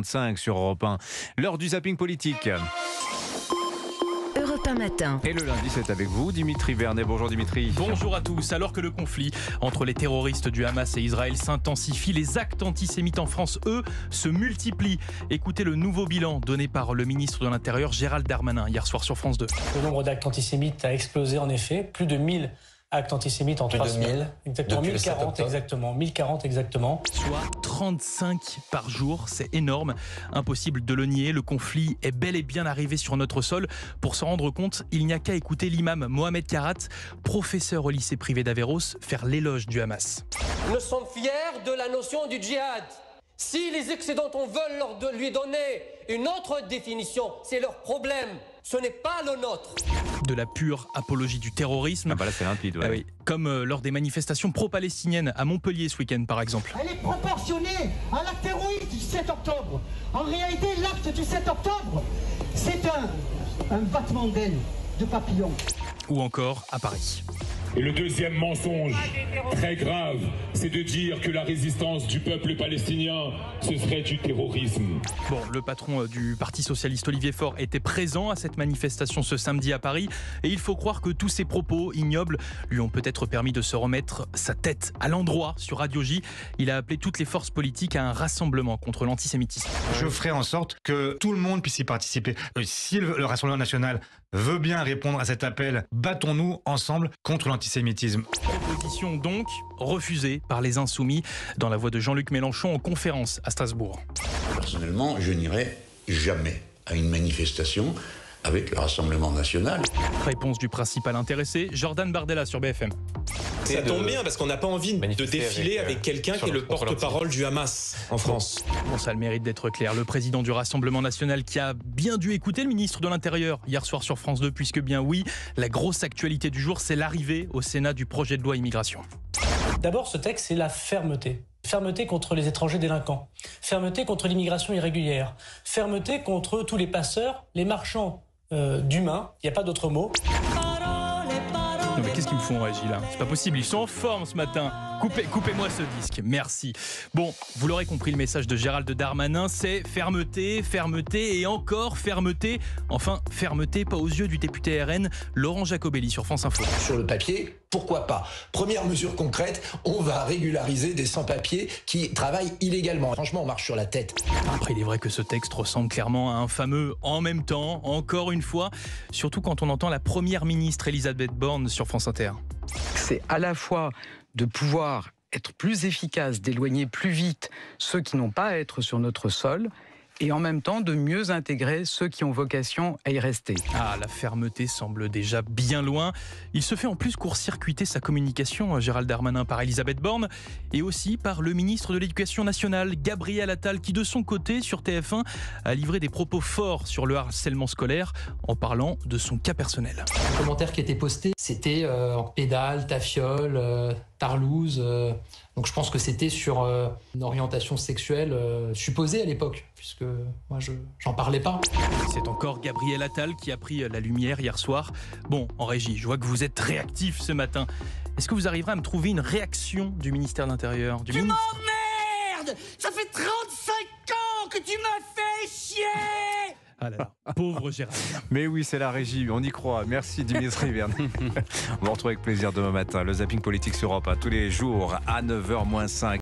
9h45 sur Europe 1. L'heure du zapping politique. Europe 1 matin. Et le lundi, c'est avec vous, Dimitri Vernet. Bonjour Dimitri. Bonjour à tous. Alors que le conflit entre les terroristes du Hamas et Israël s'intensifie, les actes antisémites en France, eux, se multiplient. Écoutez le nouveau bilan donné par le ministre de l'Intérieur, Gérald Darmanin, hier soir sur France 2. Le nombre d'actes antisémites a explosé en effet, plus de 1000 actes antisémites en 3 semaines. Exactement, 1040 exactement. Soit 35 par jour, c'est énorme. Impossible de le nier, le conflit est bel et bien arrivé sur notre sol. Pour s'en rendre compte, il n'y a qu'à écouter l'imam Mohamed Karat, professeur au lycée privé d'Avéros, faire l'éloge du Hamas. Nous sommes fiers de la notion du djihad. Si les Occidentaux veulent lui donner une autre définition, c'est leur problème. Ce n'est pas le nôtre. De la pure apologie du terrorisme. Ah bah là c'est limpide. Ouais. Oui. Comme lors des manifestations pro-palestiniennes à Montpellier ce week-end par exemple. Elle est proportionnée à l'acte héroïque du 7 octobre. En réalité, l'acte du 7 octobre, c'est un battement d'aile, de papillon. Ou encore à Paris. Et le deuxième mensonge, très grave, c'est de dire que la résistance du peuple palestinien, ce serait du terrorisme. Bon, le patron du Parti socialiste Olivier Faure était présent à cette manifestation ce samedi à Paris et il faut croire que tous ces propos ignobles lui ont peut-être permis de se remettre sa tête à l'endroit sur Radio J. Il a appelé toutes les forces politiques à un rassemblement contre l'antisémitisme. Je ferai en sorte que tout le monde puisse y participer. Si le Rassemblement national veut bien répondre à cet appel, battons-nous ensemble contre l'antisémitisme. Proposition donc refusée par les Insoumis dans la voix de Jean-Luc Mélenchon en conférence à Strasbourg. Personnellement, je n'irai jamais à une manifestation avec le Rassemblement national. Réponse du principal intéressé, Jordan Bardella sur BFM. Ça tombe bien parce qu'on n'a pas envie de défiler avec quelqu'un qui est le porte-parole du Hamas en France. Bon, ça a le mérite d'être clair. Le président du Rassemblement national qui a bien dû écouter le ministre de l'Intérieur hier soir sur France 2, puisque bien oui, la grosse actualité du jour, c'est l'arrivée au Sénat du projet de loi immigration. D'abord, ce texte, c'est la fermeté. Fermeté contre les étrangers délinquants. Fermeté contre l'immigration irrégulière. Fermeté contre tous les passeurs, les marchands d'humains. Il n'y a pas d'autre mot. Non mais qu'est-ce qu'ils me font en régie là ? C'est pas possible, ils sont en forme ce matin. Coupez-moi ce disque, merci. Bon, vous l'aurez compris, le message de Gérald Darmanin, c'est fermeté, fermeté et encore fermeté. Enfin, fermeté, pas aux yeux du député RN Laurent Jacobelli sur France Info. Sur le papier, pourquoi pas ? Première mesure concrète, on va régulariser des sans-papiers qui travaillent illégalement. Franchement, on marche sur la tête. Après, il est vrai que ce texte ressemble clairement à un fameux « en même temps », encore une fois, surtout quand on entend la première ministre Elisabeth Borne sur France Inter. C'est à la fois de pouvoir être plus efficace, d'éloigner plus vite ceux qui n'ont pas à être sur notre sol, et en même temps de mieux intégrer ceux qui ont vocation à y rester. Ah, la fermeté semble déjà bien loin. Il se fait en plus court-circuiter sa communication, Gérald Darmanin, par Elisabeth Borne, et aussi par le ministre de l'Éducation nationale, Gabriel Attal, qui de son côté, sur TF1, a livré des propos forts sur le harcèlement scolaire, en parlant de son cas personnel. Le commentaire qui était posté, c'était en pédale, tafiole, tarlouse. Donc je pense que c'était sur une orientation sexuelle supposée à l'époque, puisque moi j'en parlais pas. C'est encore Gabriel Attal qui a pris la lumière hier soir. Bon, en régie, je vois que vous êtes réactif ce matin. Est-ce que vous arriverez à me trouver une réaction du ministère de l'Intérieur, du ministre ? M'emmerdes ! Ça fait 35 ans que tu m'as fait chier ! Ah là là, pauvre Gérald. Mais oui, c'est la régie, on y croit. Merci Dimitri Vernet. On va retrouver avec plaisir demain matin le zapping politique sur Europe 1 tous les jours à 9h moins 5.